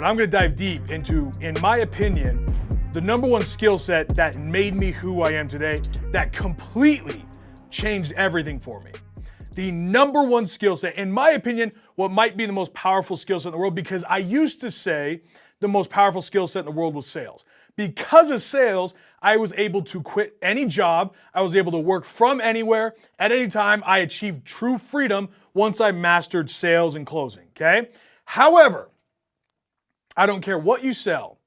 and I'm going to dive deep into, in my opinion, the number one skill set that made me who I am today, that completely changed everything for me. The number one skill set, in my opinion, what might be the most powerful skill set in the world, because I used to say the most powerful skill set in the world was sales. Because of sales, I was able to quit any job. I was able to work from anywhere at any time. I achieved true freedom once I mastered sales and closing, okay? However, I don't care what you sell.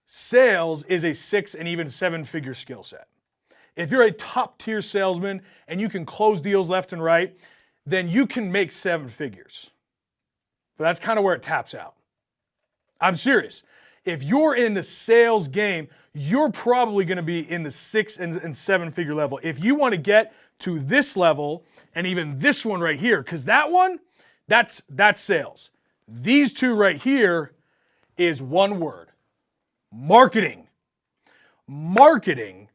Sales is a 6 and even 7-figure skill set. If you're a top tier salesman and you can close deals left and right, then you can make 7 figures. But that's kind of where it taps out. I'm serious. If you're in the sales game, you're probably going to be in the 6 and 7-figure level. If you want to get to this level and even this one right here, because that one, that's sales. These two right here is one word: marketing. Marketing.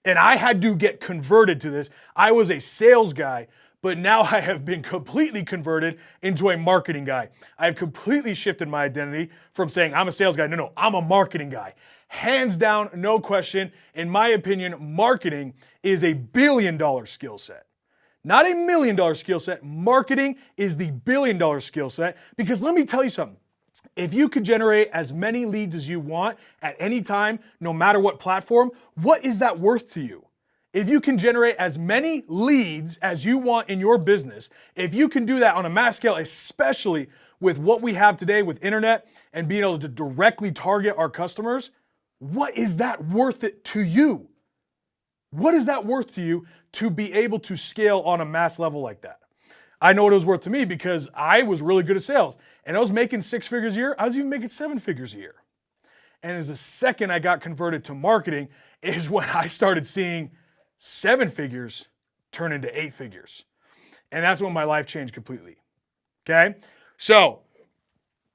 And I had to get converted to this. I was a sales guy, but now I have been completely converted into a marketing guy. I have completely shifted my identity from saying I'm a sales guy. No, I'm a marketing guy. Hands down, no question. In my opinion, marketing is a $1 billion skill set. Not a $1 million skill set. Marketing is the $1 billion skill set, because let me tell you something. If you could generate as many leads as you want at any time, no matter what platform, what is that worth to you? If you can generate as many leads as you want in your business, if you can do that on a mass scale, especially with what we have today with internet and being able to directly target our customers, what is that worth it to you? What is that worth to you to be able to scale on a mass level like that? I know what it was worth to me because I was really good at sales and I was making 6 figures a year. I was even making 7 figures a year. And as the second I got converted to marketing is when I started seeing 7 figures turn into 8 figures. And that's when my life changed completely. Okay? So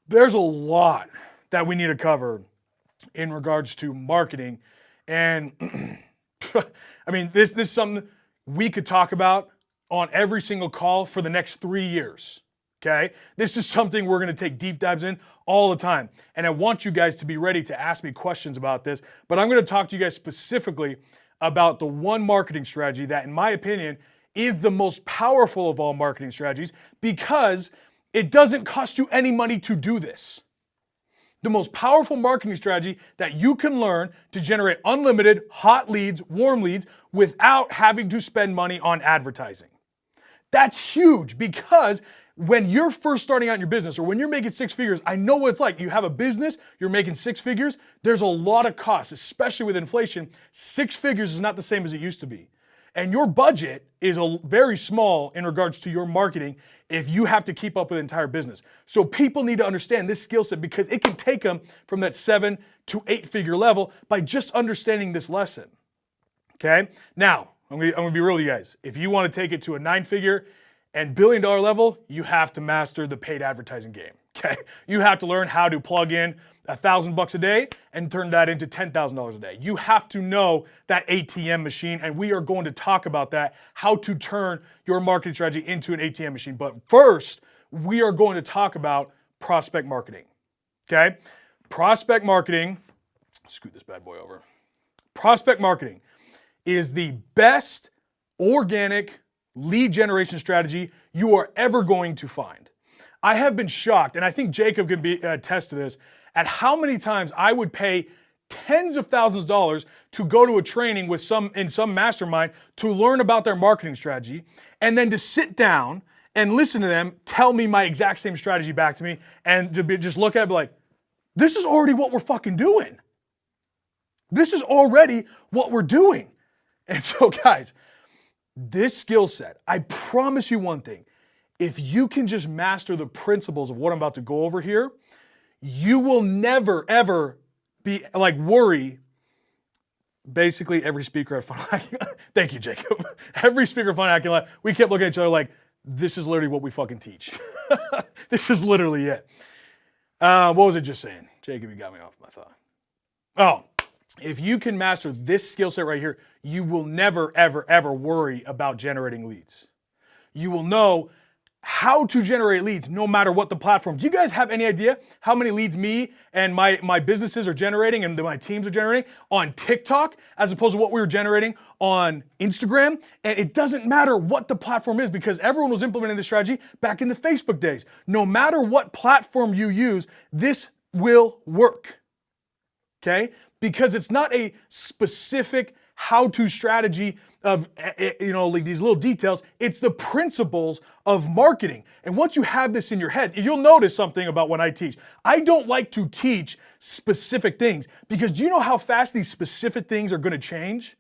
there's a lot that we need to cover in regards to marketing. And I mean, this is something we could talk about on every single call for the next 3 years, okay? This is something we're gonna take deep dives in all the time. And I want you guys to be ready to ask me questions about this, but I'm gonna talk to you guys specifically about the one marketing strategy that, in my opinion, is the most powerful of all marketing strategies, because it doesn't cost you any money to do this. The most powerful marketing strategy that you can learn to generate unlimited hot leads, warm leads, without having to spend money on advertising. That's huge, because when you're first starting out in your business or when you're making 6 figures, I know what it's like. You have a business, you're making 6 figures, there's a lot of costs, especially with inflation. 6 figures is not the same as it used to be. And your budget is very small in regards to your marketing if you have to keep up with the entire business. So people need to understand this skill set, because it can take them from that 7 to 8 figure level by just understanding this lesson. Okay? Now, I'm gonna be real with you guys. If you want to take it to a 9-figure and $1 billion level, you have to master the paid advertising game. Okay? You have to learn how to plug in $1,000 a day and turn that into $10,000 a day. You have to know that ATM machine, and we are going to talk about that, how to turn your marketing strategy into an ATM machine. But first, we are going to talk about prospect marketing. Okay? Prospect marketing, scoot this bad boy over. Prospect marketing is the best organic lead generation strategy you are ever going to find. I have been shocked, and I think Jacob can attest to this, at how many times I would pay tens of thousands of dollars to go to a training with in some mastermind to learn about their marketing strategy, and then to sit down and listen to them tell me my exact same strategy back to me, and to just look at it and be like, this is already what we're fucking doing. This is already what we're doing. And so guys, this skill set, I promise you one thing, if you can just master the principles of what I'm about to go over here, you will never, ever be worry. Basically every speaker at Fun Hacking, thank you, Jacob. Every speaker at Fun Hacking Live, we kept looking at each other like, this is literally what we fucking teach. This is literally it. What was it just saying? Jacob, you got me off my thought. Oh, if you can master this skill set right here, you will never, ever, ever worry about generating leads. You will know how to generate leads no matter what the platform. Do you guys have any idea how many leads me and my businesses are generating and my teams are generating on TikTok as opposed to what we were generating on Instagram? And it doesn't matter what the platform is because everyone was implementing this strategy back in the Facebook days. No matter what platform you use, this will work, okay? Because it's not a specific how-to strategy of, like these little details. It's the principles of marketing. And once you have this in your head, you'll notice something about when I teach. I don't like to teach specific things because do you know how fast these specific things are going to change?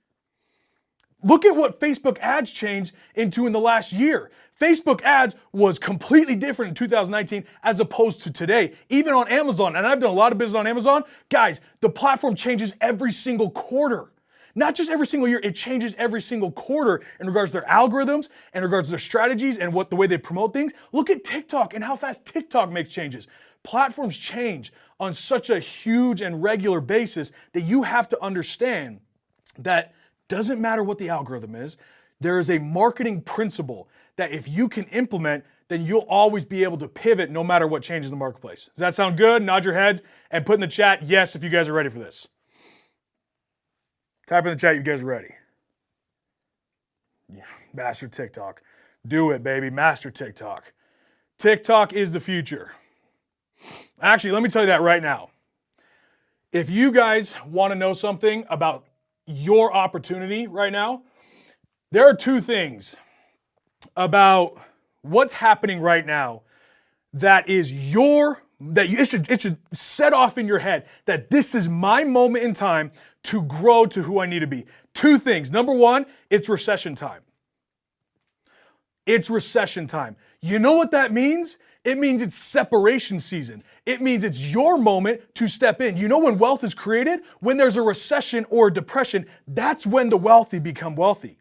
Look at what Facebook ads changed into in the last year. Facebook ads was completely different in 2019 as opposed to today, even on Amazon. And I've done a lot of business on Amazon. Guys, the platform changes every single quarter. Not just every single year, it changes every single quarter in regards to their algorithms, in regards to their strategies and the way they promote things. Look at TikTok and how fast TikTok makes changes. Platforms change on such a huge and regular basis that you have to understand that doesn't matter what the algorithm is, there is a marketing principle that if you can implement, then you'll always be able to pivot no matter what changes in the marketplace. Does that sound good? Nod your heads and put in the chat yes if you guys are ready for this. Type in the chat, you guys are ready. Yeah, master TikTok. Do it, baby, master TikTok. TikTok is the future. Actually, let me tell you that right now. If you guys want to know something about your opportunity right now, there are two things about what's happening right now that is it should set off in your head that this is my moment in time to grow to who I need to be. Two things. Number one, it's recession time. It's recession time. You know what that means? It means it's separation season. It means it's your moment to step in. You know when wealth is created? When there's a recession or a depression, that's when the wealthy become wealthy.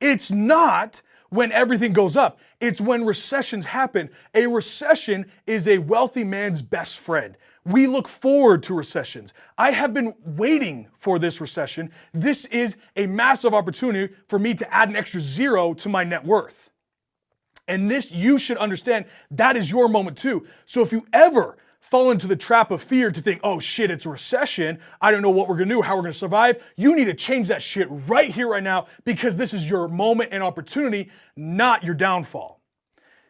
It's not when everything goes up. It's when recessions happen. A recession is a wealthy man's best friend. We look forward to recessions. I have been waiting for this recession. This is a massive opportunity for me to add an extra zero to my net worth. And this, you should understand, that is your moment too. So if you ever fall into the trap of fear to think, oh shit, it's a recession, I don't know what we're gonna do, how we're gonna survive, you need to change that shit right here, right now, because this is your moment and opportunity, not your downfall.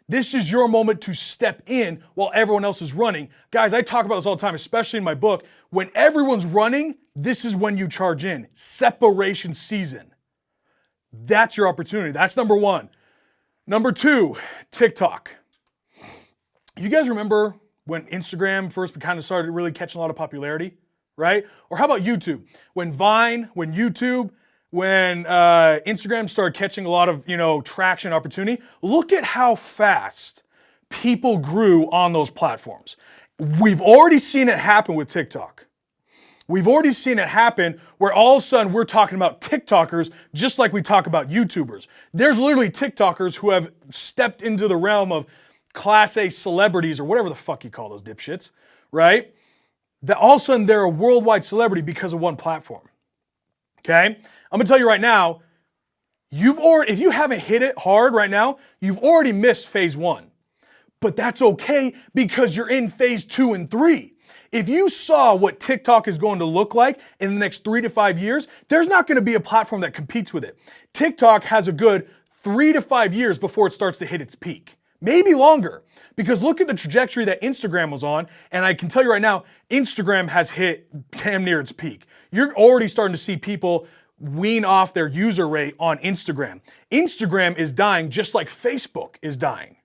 This is your moment to step in while everyone else is running. Guys, I talk about this all the time, especially in my book. When everyone's running, this is when you charge in. Separation season. That's your opportunity. That's number one. Number two, TikTok. You guys remember when Instagram first kind of started really catching a lot of popularity, right? Or how about YouTube? When Vine, when YouTube, when Instagram started catching a lot of, traction and opportunity, look at how fast people grew on those platforms. We've already seen it happen with TikTok. We've already seen it happen where all of a sudden we're talking about TikTokers just like we talk about YouTubers. There's literally TikTokers who have stepped into the realm of Class A celebrities or whatever the fuck you call those dipshits, right? That all of a sudden they're a worldwide celebrity because of one platform. Okay? I'm gonna tell you right now, if you haven't hit it hard right now, you've already missed phase one. But that's okay because you're in phase 2 and 3. If you saw what TikTok is going to look like in the next 3 to 5 years, there's not going to be a platform that competes with it. TikTok has a good 3 to 5 years before it starts to hit its peak. Maybe longer. Because look at the trajectory that Instagram was on, and I can tell you right now, Instagram has hit damn near its peak. You're already starting to see people wean off their user rate on Instagram. Instagram is dying just like Facebook is dying.